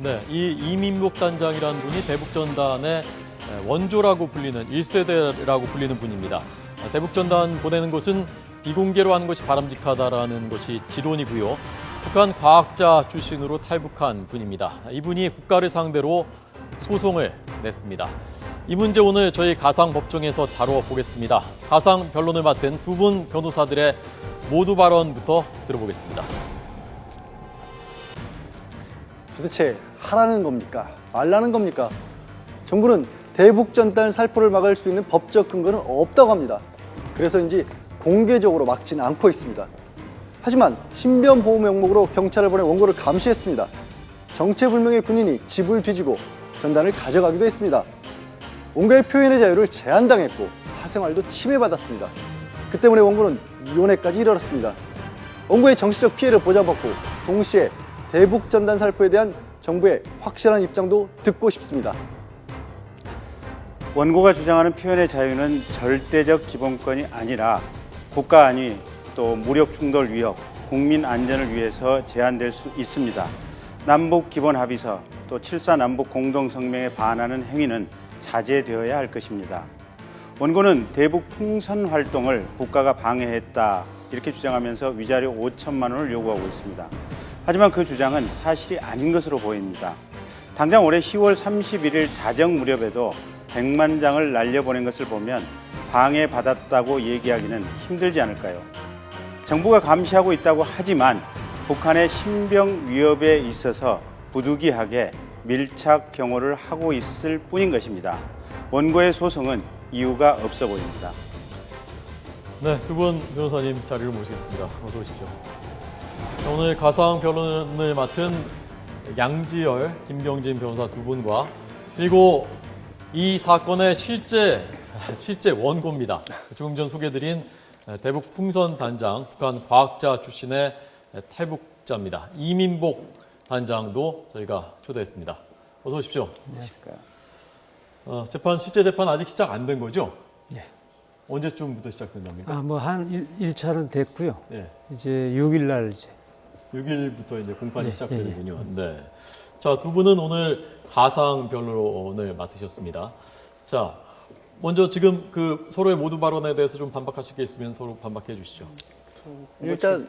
네, 이 이민복 단장이라는 분이 대북전단의 원조라고 불리는 1세대라고 불리는 분입니다. 대북전단 보내는 것은 비공개로 하는 것이 바람직하다라는 것이 지론이고요. 북한 과학자 출신으로 탈북한 분입니다. 이분이 국가를 상대로 소송을 냈습니다. 이 문제 오늘 저희 가상법정에서 다뤄보겠습니다. 가상 변론을 맡은 두 분 변호사들의 모두 발언부터 들어보겠습니다. 도대체 하라는 겁니까? 말라는 겁니까? 정부는 대북전단 살포를 막을 수 있는 법적 근거는 없다고 합니다. 그래서인지 공개적으로 막지는 않고 있습니다. 하지만 신변보호 명목으로 경찰을 보내 원고를 감시했습니다. 정체불명의 군인이 집을 뒤지고 전단을 가져가기도 했습니다. 원고의 표현의 자유를 제한당했고 사생활도 침해받았습니다. 그 때문에 원고는 이혼에까지 이르렀습니다. 원고의 정치적 피해를 보장받고 동시에 대북전단 살포에 대한 정부의 확실한 입장도 듣고 싶습니다. 원고가 주장하는 표현의 자유는 절대적 기본권이 아니라 국가 안위, 또 무력 충돌 위협, 국민 안전을 위해서 제한될 수 있습니다. 남북 기본 합의서, 또 7.4 남북 공동성명에 반하는 행위는 자제되어야 할 것입니다. 원고는 대북 풍선 활동을 국가가 방해했다 이렇게 주장하면서 위자료 5천만 원을 요구하고 있습니다. 하지만 그 주장은 사실이 아닌 것으로 보입니다. 당장 올해 10월 31일 자정 무렵에도 100만 장을 날려보낸 것을 보면 방해받았다고 얘기하기는 힘들지 않을까요? 정부가 감시하고 있다고 하지만 북한의 신병 위협에 있어서 부득이하게 밀착 경호를 하고 있을 뿐인 것입니다. 원고의 소송은 이유가 없어 보입니다. 네, 두 분 변호사님 자리를 모시겠습니다. 어서 오십시오. 오늘 가상 변론을 맡은 양지열, 김경진 변호사 두 분과 그리고 이 사건의 실제 원고입니다. 조금 전 소개드린 대북 풍선 단장, 북한 과학자 출신의 탈북자입니다. 이민복 단장도 저희가 초대했습니다. 어서 오십시오. 안녕하십니까. 실제 재판 아직 시작 안 된 거죠? 예. 언제쯤부터 시작된 겁니까? 한 1차는 됐고요. 예. 이제 6일 날 이제 6일부터 이제 공판이 예, 시작되는군요. 네. 자, 두 분은 오늘 가상 변론을 맡으셨습니다. 자, 먼저 지금 그 서로의 모두 발언에 대해서 좀 반박하실 게 있으면 서로 반박해 주시죠. 일단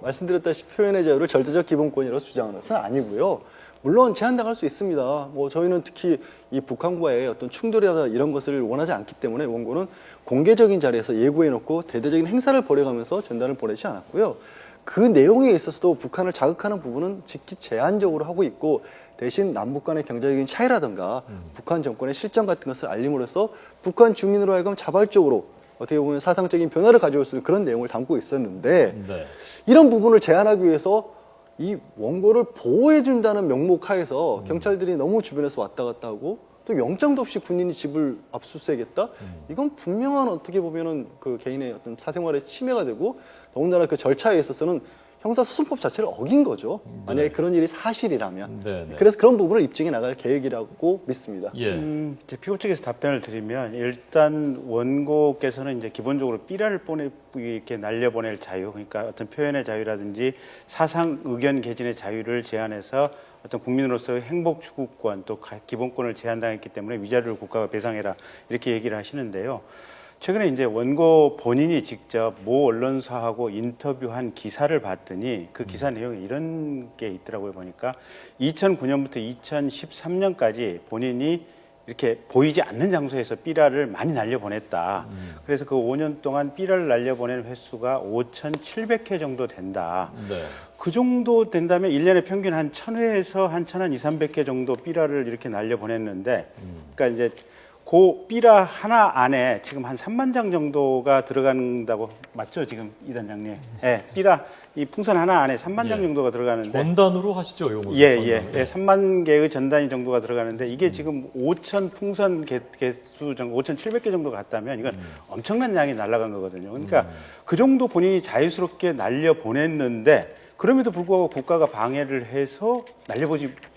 말씀드렸다시피 표현의 자유를 절대적 기본권이라고 주장하는 것은 아니고요. 물론 제한당할 수 있습니다. 저희는 특히 이 북한과의 어떤 충돌이나 이런 것을 원하지 않기 때문에 원고는 공개적인 자리에서 예고해놓고 대대적인 행사를 벌여가면서 전단을 보내지 않았고요. 그 내용에 있어서도 북한을 자극하는 부분은 직히 제한적으로 하고 있고 대신 남북 간의 경제적인 차이라든가 북한 정권의 실정 같은 것을 알림으로써 북한 주민으로 하여금 자발적으로 어떻게 보면 사상적인 변화를 가져올 수 있는 그런 내용을 담고 있었는데 네. 이런 부분을 제한하기 위해서 이 원고를 보호해준다는 명목 하에서 경찰들이 너무 주변에서 왔다 갔다 하고 또 영장도 없이 군인이 집을 압수수색했다? 이건 분명한 어떻게 보면은 그 개인의 어떤 사생활에 침해가 되고 더군다나 그 절차에 있어서는 형사소송법 자체를 어긴 거죠. 만약에 그런 일이 사실이라면. 네, 네. 그래서 그런 부분을 입증해 나갈 계획이라고 믿습니다. 예. 이제 피고 측에서 답변을 드리면 일단 원고께서는 이제 기본적으로 삐라를 이렇게 날려보낼 자유, 그러니까 어떤 표현의 자유라든지 사상 의견 개진의 자유를 제한해서 어떤 국민으로서의 행복 추구권 또 기본권을 제한당했기 때문에 위자료를 국가가 배상해라 이렇게 얘기를 하시는데요. 최근에 이제 원고 본인이 직접 모 언론사하고 인터뷰한 기사를 봤더니 그 기사 내용에 이런 게 있더라고요. 보니까 2009년부터 2013년까지 본인이 이렇게 보이지 않는 장소에서 삐라를 많이 날려보냈다. 그래서 그 5년 동안 삐라를 날려보낸 횟수가 5,700회 정도 된다. 네. 그 정도 된다면 1년에 평균 한 1,000회에서 한 1,200회 정도 삐라를 이렇게 날려보냈는데 그러니까 이제 그 삐라 하나 안에 지금 한 3만 장 정도가 들어간다고 맞죠? 지금 이 단장님. 예, 삐라 이 풍선 하나 안에 3만 장 정도가 들어가는데 전단으로 하시죠, 요거. 예, 3만 개의 전단위 정도가 들어가는데 이게 지금 5천 풍선 개수 정도, 5,700개 정도 갔다면 이건 엄청난 양이 날아간 거거든요. 그러니까 그 정도 본인이 자유스럽게 날려 보냈는데 그럼에도 불구하고 국가가 방해를 해서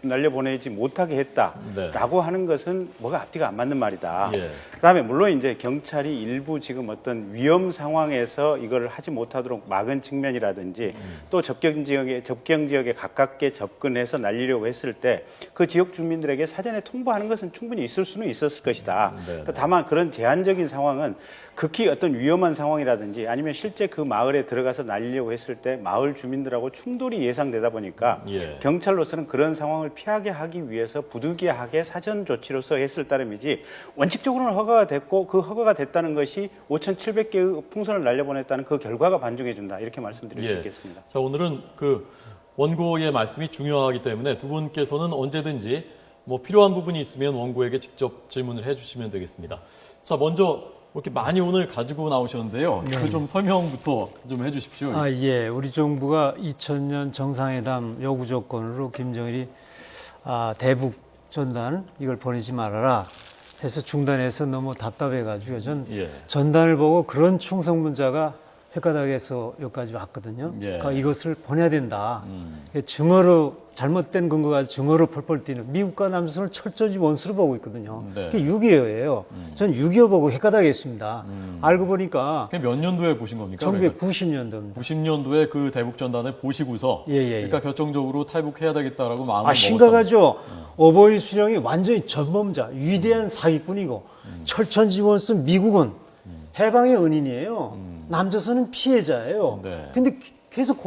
날려보내지 못하게 했다라고 네. 하는 것은 뭐가 앞뒤가 안 맞는 말이다. 예. 그다음에 물론 이제 경찰이 일부 지금 어떤 위험 상황에서 이걸 하지 못하도록 막은 측면이라든지 또 접경 지역에 가깝게 접근해서 날리려고 했을 때 그 지역 주민들에게 사전에 통보하는 것은 충분히 있을 수는 있었을 것이다. 네. 다만 그런 제한적인 상황은 극히 어떤 위험한 상황이라든지 아니면 실제 그 마을에 들어가서 날리려고 했을 때 마을 주민들하고 충돌이 예상되다 보니까 예. 경찰로서는 그런 상황을 피하게 하기 위해서 부득이하게 사전 조치로서 했을 따름이지 원칙적으로는 허가가 됐고 그 허가가 됐다는 것이 5,700개의 풍선을 날려보냈다는 그 결과가 반증해 준다 이렇게 말씀드릴 수 있겠습니다. 자, 오늘은 그 원고의 말씀이 중요하기 때문에 두 분께서는 언제든지 뭐 필요한 부분이 있으면 원고에게 직접 질문을 해주시면 되겠습니다. 자, 먼저 이렇게 많이 오늘 가지고 나오셨는데요. 그 좀 설명부터 좀 해주십시오. 아, 예. 우리 정부가 2000년 정상회담 요구 조건으로 김정일이 대북 전단 이걸 보내지 말아라 해서 중단해서 너무 답답해가지고 전 예. 전단을 보고 그런 충성 문자가 획가닥에서 여기까지 왔거든요. 예. 그러니까 이것을 보내야 된다. 증오로 잘못된 근거가 증오로 펄펄 뛰는 미국과 남조선을 철저히 원수로 보고 있거든요. 네. 그게 6.25예요. 전 6.25 보고 획가닥했습니다. 알고 보니까 그게 몇 년도에 보신 겁니까? 1990년도입니다. 90년도에 그 대북 전단을 보시고서 예, 예, 예. 그러니까 결정적으로 탈북해야 되겠다라고 마음을 먹었다. 심각하죠. 어버이 수령이 완전히 전범자, 위대한 사기꾼이고 철천지 원수 미국은 해방의 은인이에요. 남조선은 피해자예요. 네. 근데 계속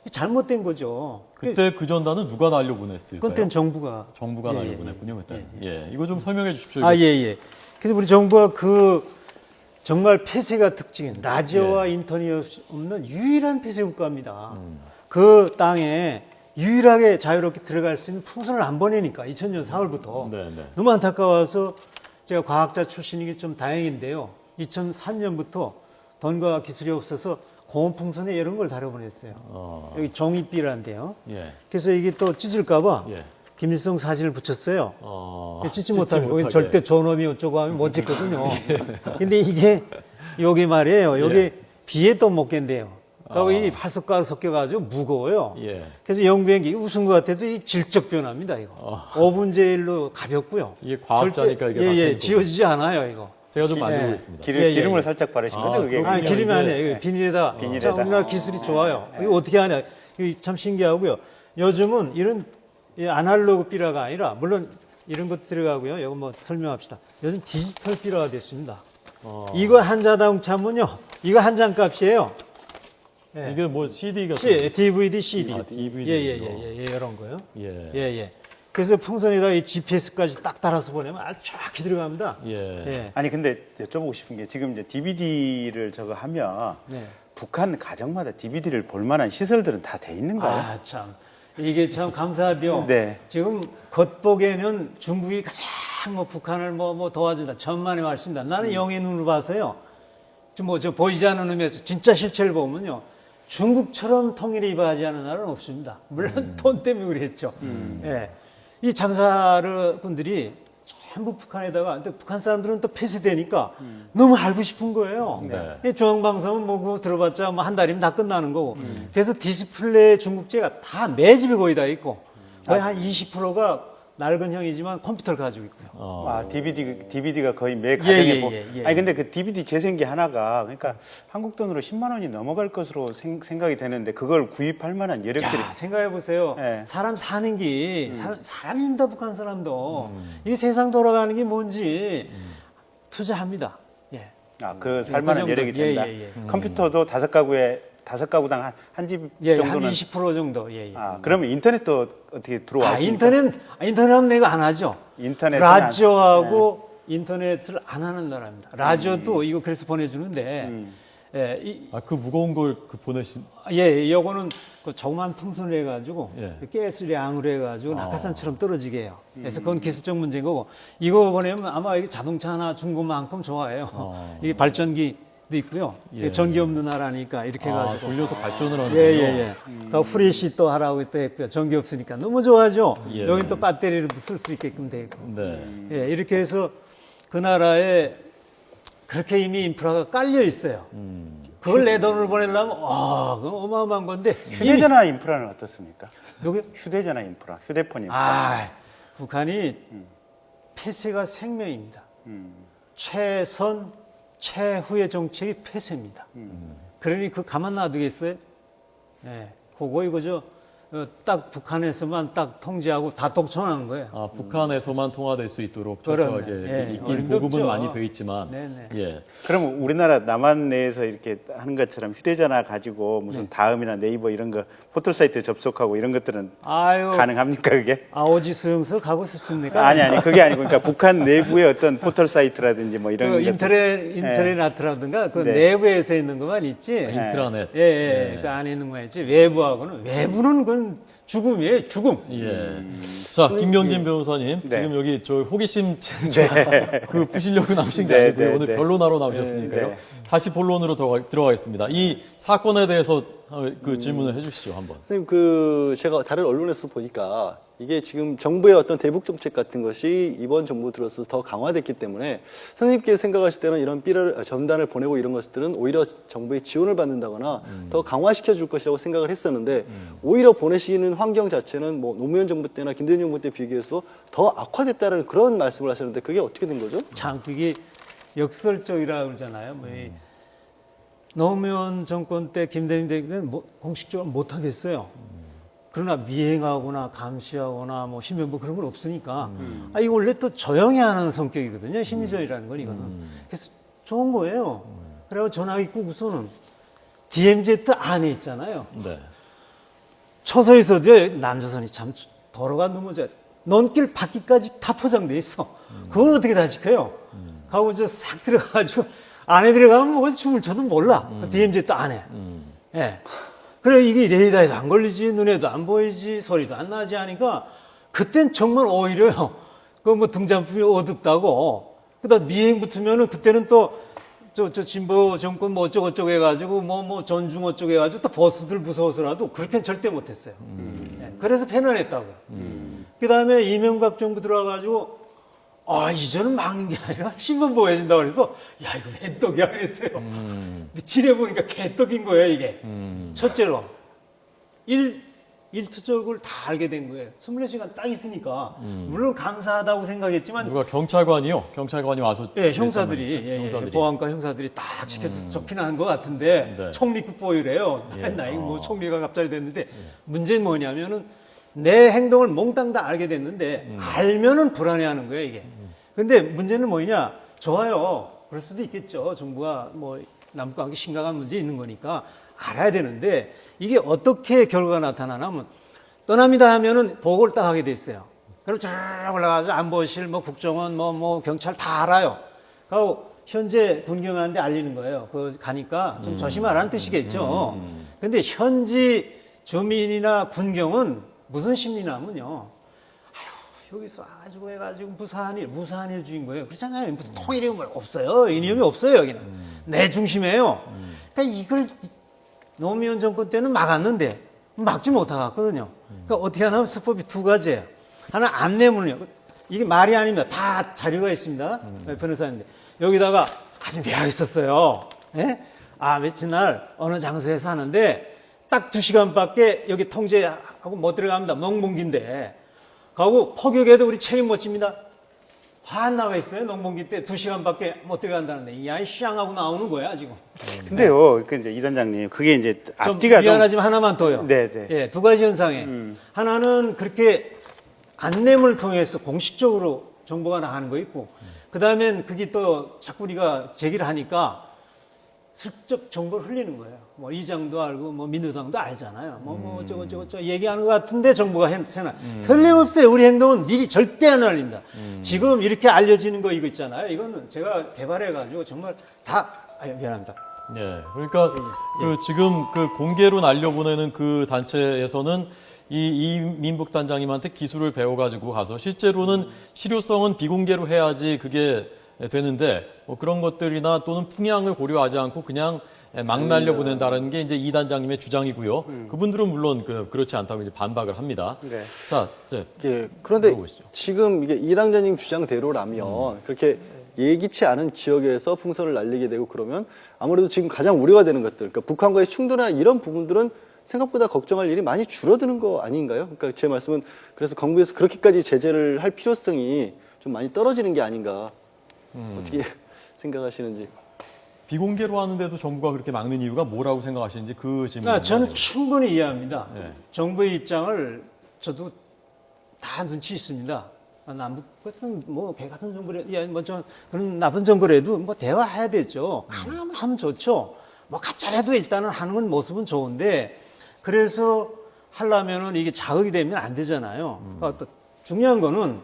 잘못된 거죠. 그때 그 전단은 누가 날려보냈을까요? 그때는 정부가 정부가 예, 날려보냈군요. 그때. 예, 이거 좀 설명해 주십시오. 예, 예. 그래서 우리 정부가 그 정말 폐쇄가 특징인 라디오와 인터넷 없는 유일한 폐쇄 국가입니다. 그 땅에 유일하게 자유롭게 들어갈 수 있는 풍선을 안 보내니까 2000년 4월부터 네, 네. 너무 안타까워서 제가 과학자 출신이기 좀 다행인데요. 2003년부터 돈과 기술이 없어서 고온풍선에 이런 걸 다려보냈어요. 여기 종이비라는데요. 예. 그래서 이게 또 찢을까봐 예. 김일성 사진을 붙였어요. 찢지 못하게. 못하게. 여기 절대 존엄이 어쩌고 하면 못 찢거든요. 근데 이게 여기 말이에요. 여기 예. 비에 또 못 깬대요. 그리고 이 활석가루 섞여가지고 무거워요. 예. 그래서 영비행기 웃은 것 같아도 이 질적 변화입니다. 이거. 오븐제일로 가볍고요. 이게 과학자니까 절대, 이게 예, 바뀌는 지워지지 않아요. 이거. 제가 좀 만들고 예. 있습니다. 기름을 살짝 바르신 거죠? 그게 그렇군요. 기름이 이게- 아니에요. 이거 비닐에다. 비닐에다. 자, 우리나라 기술이 좋아요. 이거 어떻게 하냐. 이거 참 신기하고요. 요즘은 이런 아날로그 삐라가 아니라 물론 이런 것도 들어가고요. 이거 뭐 설명합시다. 요즘 디지털 삐라가 됐습니다. 이거 한 자동차면요. 이거 한 장 값이에요. 예. 이게 뭐 CD가 DVD, CD. DVD. 예, 이런 거요. 예. 예. 그래서 풍선에다 이 GPS까지 딱 달아서 보내면 아주 정확히 들어갑니다. 예. 예. 아니 근데 여쭤보고 싶은 게 지금 이제 DVD를 저거 하면 네. 북한 가정마다 DVD를 볼 만한 시설들은 다 돼 있는가요? 아, 참. 이게 참 감사하디요. 네. 지금 겉보기에는 중국이 가장 뭐 북한을 뭐 도와준다. 천만의 말씀입니다. 나는 영의 눈으로 봐서요. 저 보이지 않는 의미에서 진짜 실체를 보면요. 중국처럼 통일을 이바하지 않은 나라는 없습니다. 물론 돈 때문에 그랬죠. 예. 이 장사꾼들이 전부 북한에다가, 근데 북한 사람들은 또 폐쇄되니까 너무 알고 싶은 거예요. 네. 중앙방송은 뭐 그거 들어봤자 뭐 한 달이면 다 끝나는 거고. 그래서 디스플레이 중국제가 다 매집에 거의 다 있고 거의 한 20%가 낡은 형이지만 컴퓨터를 가지고 있고요. 아, DVD가 거의 매 가정에 예. 아니 근데 그 DVD 재생기 하나가 그러니까 한국 돈으로 10만 원이 넘어갈 것으로 생각이 되는데 그걸 구입할 만한 여력들이 야, 생각해 보세요. 네. 사람 사는 게 사람입니다. 북한 사람도 이 세상 돌아가는 게 뭔지 투자합니다. 예. 그 살만한 그 여력이 정도. 예, 된다. 예. 컴퓨터도 다섯 가구당 한 집 예, 한 정도는 20% 정도. 예. 그러면 인터넷도 어떻게 들어왔습니까? 인터넷은 내가 안 하죠. 인터넷은 라디오하고 인터넷을 안 하는 나라입니다. 라디오도 이거 그래서 보내주는데, 그 무거운 걸 보내신. 요거는 그 조그만 풍선을 해가지고, 예. 가스량으로 해가지고 낙하산처럼 떨어지게 해요. 그래서 그건 기술적 문제인 거고, 이거 보내면 아마 이게 자동차 하나 준 것만큼 좋아해요. 이게 발전기도 있고요. 예. 전기 없는 나라니까 이렇게 해가지고. 돌려서 발전을 하는군요. 예. 그러니까 후레쉬 또 하라고 또 했고요. 전기 없으니까 너무 좋아하죠. 예. 여기 또 배터리로도 쓸 수 있게끔 돼 있고. 네. 예, 이렇게 해서 그 나라에 그렇게 이미 인프라가 깔려 있어요. 그걸 내 돈을 보내려면 그건 어마어마한 건데. 휴대전화 인프라는 어떻습니까? 여기 휴대전화 인프라, 휴대폰 인프라. 북한이 폐쇄가 생명입니다. 최선 최후의 정책이 폐쇄입니다. 그러니 그 가만 놔두겠어요? 예, 그거 이거죠. 딱 북한에서만 딱 통제하고 다 독점하는 거예요. 북한에서만 통화될 수 있도록 그럼요. 철저하게 예, 있긴 어림도 보급은 없죠. 많이 돼 있지만, 네네. 예, 그럼 우리나라 남한 내에서 이렇게 하는 것처럼 휴대전화 가지고 무슨 다음이나 네이버 이런 거 포털 사이트 접속하고 이런 것들은 아유, 가능합니까 그게? 아오지 수용소 가고 싶습니까? 아니 그게 아니고 그러니까 북한 내부의 어떤 포털 사이트라든지 뭐 이런 그 것들. 인터넷라든가 그 네. 내부에서 있는 것만 있지. 인트라넷. 예, 그 안에 있는 거 있지. 외부는 그건 죽음이에요, 죽음. 예. 자, 김경진 변호사님, 네. 지금 여기 저 호기심 그 푸시려고 나오신 게 네, 아니고요. 네, 오늘 네. 변론하러 나오셨으니까요. 네. 다시 본론으로 들어가겠습니다. 이 사건에 대해서 그 질문을 해주시죠, 한번. 선생님, 제가 다른 언론에서 보니까 이게 지금 정부의 어떤 대북 정책 같은 것이 이번 정부 들어서 더 강화됐기 때문에 선생님께서 생각하실 때는 이런 전단을 보내고 이런 것들은 오히려 정부의 지원을 받는다거나 더 강화시켜 줄 것이라고 생각을 했었는데 오히려 보내시는 환경 자체는 뭐 노무현 정부 때나 김대중 정부 때 비교해서 더 악화됐다는 그런 말씀을 하셨는데 그게 어떻게 된 거죠? 참 그게 역설적이라 그러잖아요. 이 노무현 정권 때 김대중 대통령은 공식적으로 못 하겠어요. 그러나 미행하거나 감시하거나 뭐 신변부 그런 건 없으니까 이거 원래 또 조용히 하는 성격이거든요. 심리전이라는 건 이거는. 그래서 좋은 거예요. 그래서 전화기 끄고서는 DMZ 안에 있잖아요. 네. 초소에서도 남조선이 참 도로가 너무 논길 바퀴까지 다 포장돼 있어. 그걸 어떻게 다 지켜요? 가고 싹 들어가가지고 안에 들어가면 뭐 춤을 춰도 몰라. DMZ 안에. 예. 그래 이게 레이더에도 안 걸리지, 눈에도 안 보이지, 소리도 안 나지 하니까 그땐 정말 오히려요. 그 뭐 등잔품이 어둡다고. 그다음 미행 붙으면은 그때는 또 저 진보 정권 뭐 어쩌고저쩌고 해가지고 뭐 존중 어쩌고 해가지고 또 보스들 무서워서라도 그렇게는 절대 못했어요. 예. 그래서 패널했다고요. 그다음에 이명박 정부 들어와가지고 이전은 막는 게 아니라 신문 보여준다고 그래서 야 이거 개떡이야 그랬어요. 근데 지내보니까 개떡인 거예요 이게. 첫째로 일투족을 다 알게 된 거예요. 24시간 딱 있으니까 물론 감사하다고 생각했지만 누가 경찰관이요? 경찰관이 와서. 예, 형사들이, 형사들이. 보안과 형사들이 딱 지켜서 좋긴 하는 것 같은데, 네. 총리급 보유래요. 예. 나이 뭐 총리가 갑자기 됐는데, 문제는 뭐냐면은, 내 행동을 몽땅 다 알게 됐는데, 알면은 불안해하는 거예요, 이게. 근데 문제는 뭐냐? 좋아요. 그럴 수도 있겠죠. 정부가 뭐, 남과 함께 심각한 문제 있는 거니까, 알아야 되는데, 이게 어떻게 결과가 나타나냐면, 떠납니다 하면은 보고를 딱 하게 돼 있어요. 그럼 쭉 올라가서 안보실, 뭐 국정원, 뭐 경찰 다 알아요. 그리고 현재 군경한테 알리는 거예요. 그 가니까 좀 조심하라는 뜻이겠죠. 근데 현지 주민이나 군경은 무슨 심리냐면요. 여기서 아주 해가지고 무사한 일 중인 거예요. 그렇잖아요. 무슨 통일이 없어요. 이념이 없어요. 여기는 내 중심이에요. 그러니까 이걸 노무현 정권 때는 막았는데 막지 못하거든요. 그러니까 어떻게 하냐면 수법이 두 가지예요. 하나 안내문이요. 이게 말이 아닙니다. 다 자료가 있습니다. 변호사인데 여기다가 아주 묘하게 있었어요. 예? 며칠 날 어느 장소에서 하는데 딱 2시간밖에 여기 통제하고 못 들어갑니다. 농봉기인데 가고 포격에도 우리 책임 못 집니다. 화 나와 있어요. 농봉기 때 2시간밖에 못 들어간다는데 야, 시앙하고 나오는 거야 지금. 근데요, 그 이제 이 단장님, 그게 이제 좀 앞뒤가 미안하지만 하나만 더요. 네. 예, 두 가지 현상에 하나는 그렇게 안내문을 통해서 공식적으로 정보가 나가는 거 있고, 그 다음엔 그게 또 자꾸 우리가 제기를 하니까 슬쩍 정보를 흘리는 거예요. 뭐 이장도 알고 뭐 민주당도 알잖아요. 뭐 어쩌고 얘기하는 것 같은데 정보가 새나 틀림없어요. 우리 행동은 미리 절대 안 알립니다. 지금 이렇게 알려지는 거 이거 있잖아요. 이거는 제가 개발해가지고 정말 다 미안합니다. 예, 그러니까 그 지금 그 공개로 날려보내는 그 단체에서는 이 이민복 단장님한테 기술을 배워가지고 가서 실제로는 실효성은 비공개로 해야지 그게 되는데 뭐 그런 것들이나 또는 풍향을 고려하지 않고 그냥 막 날려보낸다는 게 이제 이 단장님의 주장이고요. 그분들은 물론 그렇지 않다고 이제 반박을 합니다. 네. 자, 이제 예, 그런데 물어보시죠. 지금 이게 이 당자님 주장대로라면 그렇게 예기치 않은 지역에서 풍선을 날리게 되고 그러면 아무래도 지금 가장 우려가 되는 것들, 그러니까 북한과의 충돌이나 이런 부분들은 생각보다 걱정할 일이 많이 줄어드는 거 아닌가요? 그러니까 제 말씀은 그래서 정부에서 그렇게까지 제재를 할 필요성이 좀 많이 떨어지는 게 아닌가. 어떻게 생각하시는지. 비공개로 하는데도 정부가 그렇게 막는 이유가 뭐라고 생각하시는지 그 질문. 저는 충분히 이해합니다. 네. 정부의 입장을 저도 다 눈치 있습니다. 남북 같은 개 같은 정부래, 그런 나쁜 정부라도 대화해야 되죠. 하면 좋죠. 가짜라도 일단은 하는 모습은 좋은데 그래서 하려면은 이게 자극이 되면 안 되잖아요. 또 중요한 거는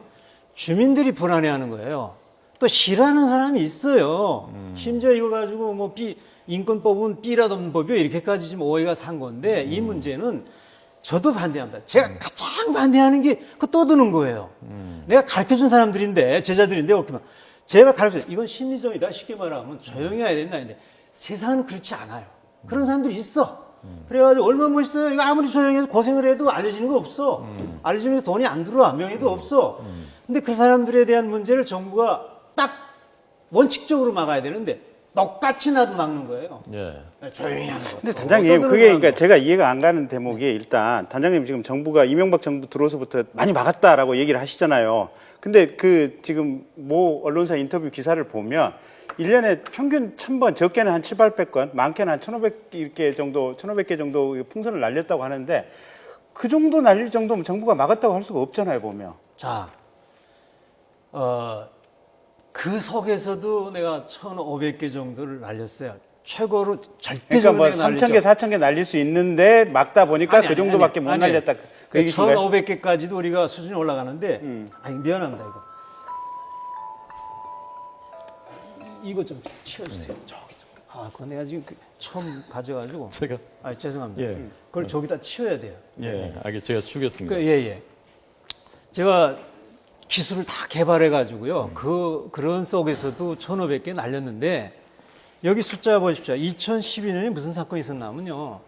주민들이 불안해하는 거예요. 또 싫어하는 사람이 있어요. 심지어 이거 가지고 인권법은 B라도 없는 법이요 이렇게까지 지금 오해가 산 건데 이 문제는 저도 반대합니다. 제가 가장 반대하는 게 그 떠드는 거예요. 내가 가르쳐준 사람들인데 제자들인데 그렇게만 제가 가르쳐 이건 심리전이다 쉽게 말하면 조용히 해야 된다 근데 세상은 그렇지 않아요. 그런 사람들이 있어. 그래가지고 얼마나 멋있어요. 이거 아무리 조용히 해서 고생을 해도 알려지는 거 없어. 알려지는 게 돈이 안 들어와. 명예도 없어. 근데 그 사람들에 대한 문제를 정부가 딱 원칙적으로 막아야 되는데 똑같이 나도 막는 거예요. 예. 조용히 하는 거. 근데 단장님, 그게 그러니까 제가 이해가 안 가는 대목이 일단 단장님 지금 정부가 이명박 정부 들어서부터 많이 막았다라고 얘기를 하시잖아요. 근데 그 지금 모 언론사 인터뷰 기사를 보면 1년에 평균 1000번, 적게는 한 700~800건, 많게는 한 1500개 정도, 1500개 정도 풍선을 날렸다고 하는데 그 정도 날릴 정도면 정부가 막았다고 할 수가 없잖아요, 보면. 자, 그 속에서도 내가 1500개 정도를 날렸어요. 최고로 절대적으로 그러니까 3000개, 4000개 날릴 수 있는데 막다 보니까 그 정도밖에 못 날렸다. 그 얘기신가요? 1500개까지도 우리가 수준이 올라가는데, 미안합니다, 이거. 이거 좀 치워주세요. 저기 좀. 그거 내가 지금 처음 가져가지고. 제가. 죄송합니다. 예. 그걸 저기다 치워야 돼요. 예. 알겠습니다. 제가 추겠습니다. 예. 제가 기술을 다 개발해가지고요. 그런 속에서도 1500개 날렸는데, 여기 숫자 보십시오. 2012년에 무슨 사건이 있었냐면요.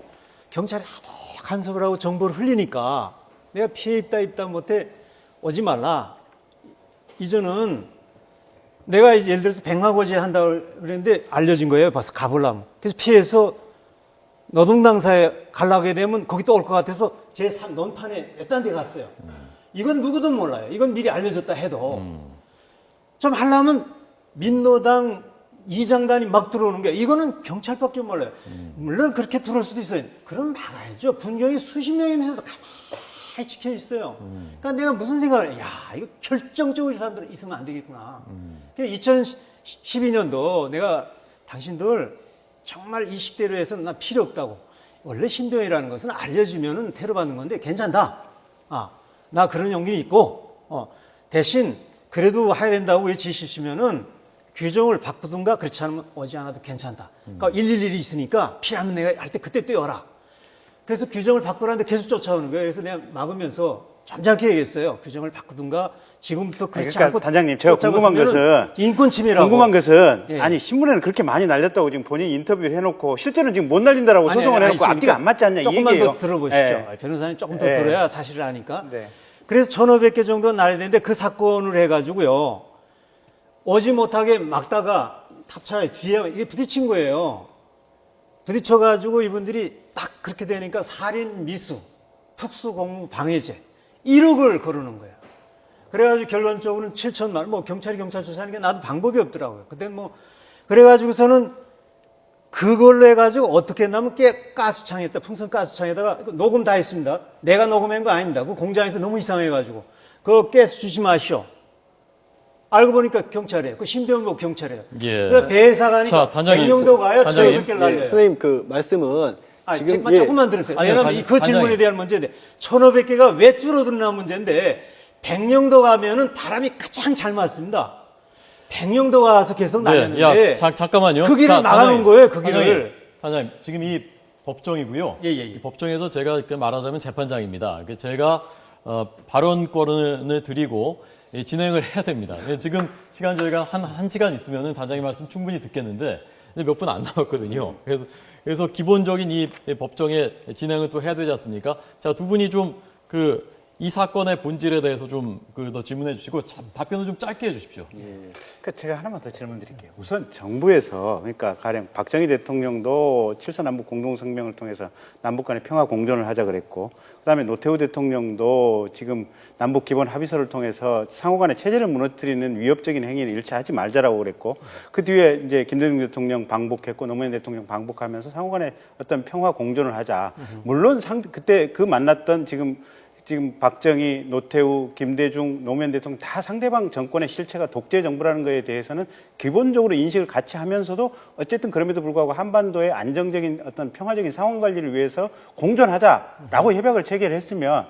경찰이 하도 간섭을 하고 정보를 흘리니까 내가 피해 입다 못해 오지 말라. 이전은 내가 이제 예를 들어서 백마고지 한다고 그랬는데 알려진 거예요. 벌써 가보려면. 그래서 피해서 노동당사에 가려게 되면 거기 또 올 것 같아서 제3 논판에 몇단 데 갔어요. 이건 누구도 몰라요. 이건 미리 알려줬다 해도. 좀 하려면 민노당 이장단이 막 들어오는 게 이거는 경찰밖에 몰라요. 물론 그렇게 들어올 수도 있어요. 그럼 막아야죠. 분명히 수십 명이면서도 가만히 지켜 있어요. 그러니까 내가 무슨 생각을 이거 결정적으로 이 사람들은 있으면 안 되겠구나. 2012년도 내가 당신들 정말 이 식대로 해서는 나 필요 없다고. 원래 신병이라는 것은 알려지면은 테러 받는 건데 괜찮다. 나 그런 용기는 있고 대신 그래도 해야 된다고 지시시면은 규정을 바꾸든가 그렇지 않으면 오지 않아도 괜찮다. 그러니까 111이 있으니까 필요하면 내가 할 때 그때 뛰어라. 그래서 규정을 바꾸라는데 계속 쫓아오는 거예요. 그래서 내가 막으면서 잠잠케 얘기했어요. 규정을 바꾸든가 지금부터 그렇지 않고 단장님, 제가 궁금한 것은 인권 침해라고. 궁금한 것은 예. 아니 신문에는 그렇게 많이 날렸다고 지금 본인이 인터뷰를 해놓고 실제로는 지금 못 날린다라고 소송을 해놓고 앞뒤가 안 맞지 않냐 이 얘기예요. 조금만 더 들어보시죠. 예. 변호사님 조금 더 예. 들어야 사실을 아니까. 네. 그래서 1500개 정도 날려야 되는데 그 사건을 해가지고요. 오지 못하게 막다가 탑차에 뒤에 이게 부딪힌 거예요. 부딪혀가지고 이분들이 딱 그렇게 되니까 살인 미수, 특수공무 방해죄 1억을 거르는 거예요. 그래가지고 결론적으로는 7천만 원, 경찰이 경찰 조사하는 게 나도 방법이 없더라고요. 그때 그래가지고서는 그걸로 해가지고 어떻게 했냐면 가스창에다, 풍선 가스창에다가 녹음 다 했습니다. 내가 녹음한 거 아닙니다. 그 공장에서 너무 이상해가지고. 그거 가스 주지 마시오. 알고 보니까 경찰이에요. 그 신병복 경찰이에요. 예. 그래서 배회사 가니까 백령도 가요. 단장님. 1500개를 날려요. 선생님 그 말씀은 지금 조금만 들으세요. 아니, 왜냐하면 그 질문에 단장님. 대한 문제인데 1500개가 왜 줄어드나 문제인데 백령도 가면은 바람이 가장 잘 맞습니다. 백령도 가서 계속 날렸는데 잠깐만요. 그 길을 막아놓은 거예요. 그 길을. 단장님, 지금 이 법정이고요. 예. 이 법정에서 제가 말하자면 재판장입니다. 제가 발언권을 드리고 진행을 해야 됩니다. 지금 시간 저희가 한 시간 있으면은 단장님 말씀 충분히 듣겠는데 몇 분 안 남았거든요. 그래서 기본적인 이 법정의 진행을 또 해야 되지 않습니까? 자, 두 분이 좀 이 사건의 본질에 대해서 좀 더 질문해 주시고 답변을 좀 짧게 해주십시오. 그러니까 제가 하나만 더 질문드릴게요. 우선 정부에서 그러니까 가령 박정희 대통령도 7서 남북 공동성명을 통해서 남북 간의 평화 공존을 하자 그랬고, 그다음에 노태우 대통령도 지금 남북 기본 합의서를 통해서 상호 간의 체제를 무너뜨리는 위협적인 행위를 일체 하지 말자라고 그랬고, 그 뒤에 이제 김대중 대통령 방북했고 노무현 대통령 방북하면서 상호 간의 어떤 평화 공존을 하자. 물론 그때 그 만났던 지금 박정희, 노태우, 김대중, 노무현 대통령 다 상대방 정권의 실체가 독재 정부라는 것에 대해서는 기본적으로 인식을 같이 하면서도 어쨌든 그럼에도 불구하고 한반도의 안정적인 어떤 평화적인 상황 관리를 위해서 공존하자라고 협약을 체결했으면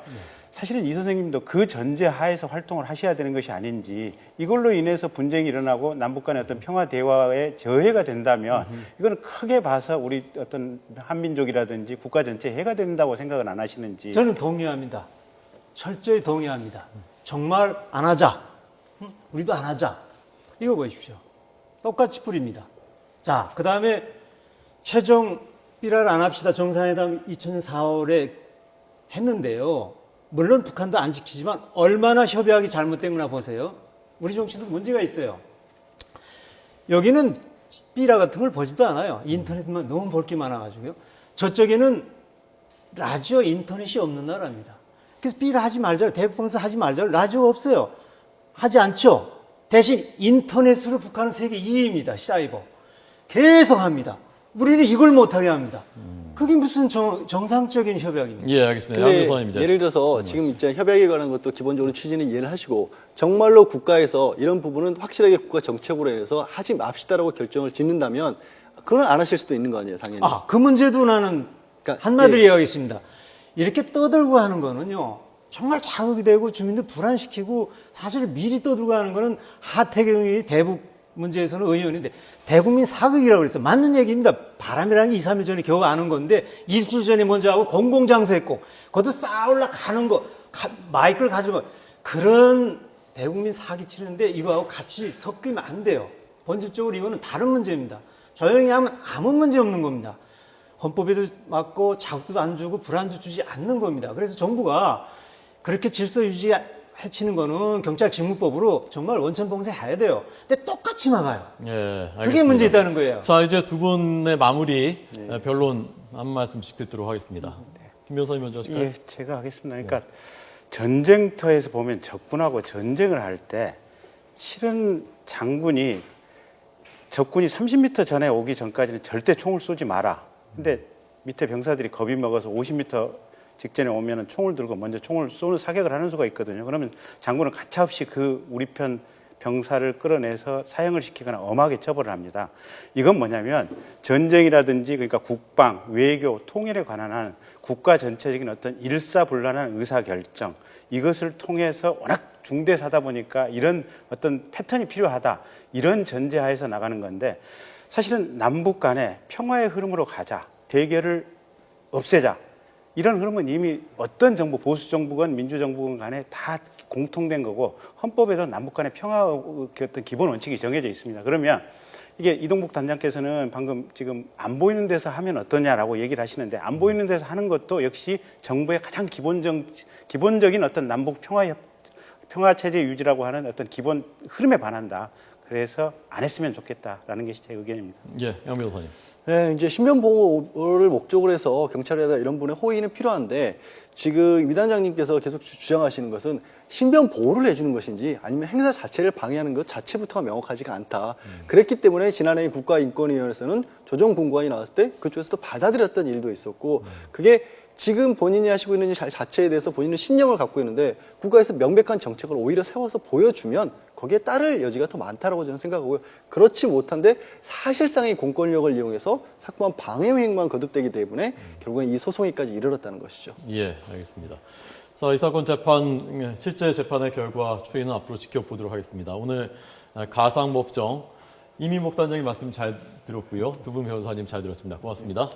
사실은 이 선생님도 그 전제 하에서 활동을 하셔야 되는 것이 아닌지, 이걸로 인해서 분쟁이 일어나고 남북 간의 어떤 평화 대화에 저해가 된다면 이거는 크게 봐서 우리 어떤 한민족이라든지 국가 전체에 해가 된다고 생각은 안 하시는지. 저는 동의합니다. 철저히 동의합니다. 정말 안 하자. 우리도 안 하자. 이거 보십시오. 똑같이 뿌립니다. 자, 그 다음에 최종 삐랄 안 합시다 정상회담 2000년 4월에 했는데요. 물론 북한도 안 지키지만 얼마나 협약이 잘못됐구나 보세요. 우리 정치도 문제가 있어요. 여기는 삐라 같은 걸 보지도 않아요. 인터넷만 너무 볼 게 많아가지고요. 저쪽에는 라디오, 인터넷이 없는 나라입니다. 그래서 삐라 하지 말자, 대북방송 하지 말자, 라디오 없어요. 하지 않죠. 대신 인터넷으로 북한은 세계 2위입니다. 사이버. 계속 합니다. 우리는 이걸 못하게 합니다. 그게 무슨 정상적인 협약입니까? 예, 알겠습니다. 근데 양교사님 이제. 예를 들어서 지금 이제 협약에 관한 것도 기본적으로 취지는 이해를 하시고, 정말로 국가에서 이런 부분은 확실하게 국가 정책으로 해서 하지 맙시다라고 결정을 짓는다면 그건 안 하실 수도 있는 거 아니에요, 당연히. 그 문제도 나는 그러니까, 한마디로 이야기하겠습니다. 이렇게 떠들고 하는 거는요, 정말 자극이 되고 주민들 불안시키고, 사실 미리 떠들고 하는 거는 하태경이 대북 문제에서는 의원인데 대국민 사극이라고 그랬어요. 맞는 얘기입니다. 바람이라는 게 2, 3일 전에 겨우 아는 건데 일주일 전에 먼저 하고 공공장소 했고 그것도 싸울라 가는 거 마이크를 가지고 그런 대국민 사기 치는데 이거하고 같이 섞이면 안 돼요. 본질적으로 이거는 다른 문제입니다. 조용히 하면 아무 문제 없는 겁니다. 헌법에도 맞고 자극도 안 주고 불안도 주지 않는 겁니다. 그래서 정부가 그렇게 질서 유지 해치는 거는 경찰 직무법으로 정말 원천봉쇄 해야 돼요. 근데 똑같이 막아요. 예, 알겠습니다. 그게 문제 있다는 거예요. 자, 이제 두 분의 마무리 변론 한 말씀씩 듣도록 하겠습니다. 김 변호사님 먼저 하실까요? 예, 제가 하겠습니다. 그러니까 전쟁터에서 보면 적군하고 전쟁을 할 때 실은 장군이 적군이 30m 전에 오기 전까지는 절대 총을 쏘지 마라. 근데 밑에 병사들이 겁이 먹어서 50m 직전에 오면은 총을 들고 먼저 총을 쏘는 사격을 하는 수가 있거든요. 그러면 장군은 가차없이 그 우리 편 병사를 끌어내서 사형을 시키거나 엄하게 처벌을 합니다. 이건 뭐냐면 전쟁이라든지 그러니까 국방, 외교, 통일에 관한 한 국가 전체적인 어떤 일사불란한 의사결정, 이것을 통해서 워낙 중대사다 보니까 이런 어떤 패턴이 필요하다, 이런 전제하에서 나가는 건데, 사실은 남북 간에 평화의 흐름으로 가자, 대결을 없애자, 이런 흐름은 이미 어떤 정부, 보수 정부건 민주 정부건 간에 다 공통된 거고, 헌법에도 남북 간의 평화 어떤 기본 원칙이 정해져 있습니다. 그러면 이게 이동복 단장께서는 방금 지금 안 보이는 데서 하면 어떠냐라고 얘기를 하시는데, 안 보이는 데서 하는 것도 역시 정부의 가장 기본적인 어떤 남북 평화 체제 유지라고 하는 어떤 기본 흐름에 반한다. 그래서 안 했으면 좋겠다라는 것이 제 의견입니다. 예, 양 변호사님. 네, 이제 신변 보호를 목적으로 해서 경찰에다 이런 분의 호의는 필요한데, 지금 위 단장님께서 계속 주장하시는 것은 신변 보호를 해주는 것인지 아니면 행사 자체를 방해하는 것 자체부터가 명확하지가 않다. 그랬기 때문에 지난해 국가인권위원회에서는 조정공고안이 나왔을 때 그쪽에서 또 받아들였던 일도 있었고, 그게 지금 본인이 하시고 있는 일 자체에 대해서 본인은 신념을 갖고 있는데 국가에서 명백한 정책을 오히려 세워서 보여주면 거기에 따를 여지가 더 많다라고 저는 생각하고요. 그렇지 못한데 사실상의 공권력을 이용해서 자꾸만 방해 행위만 거듭되기 때문에 결국엔 이 소송에까지 이르렀다는 것이죠. 예, 알겠습니다. 자, 이 사건 재판, 실제 재판의 결과 추이는 앞으로 지켜보도록 하겠습니다. 오늘 가상법정 이민복 단장님 말씀 잘 들었고요. 두 분 변호사님 잘 들었습니다. 고맙습니다.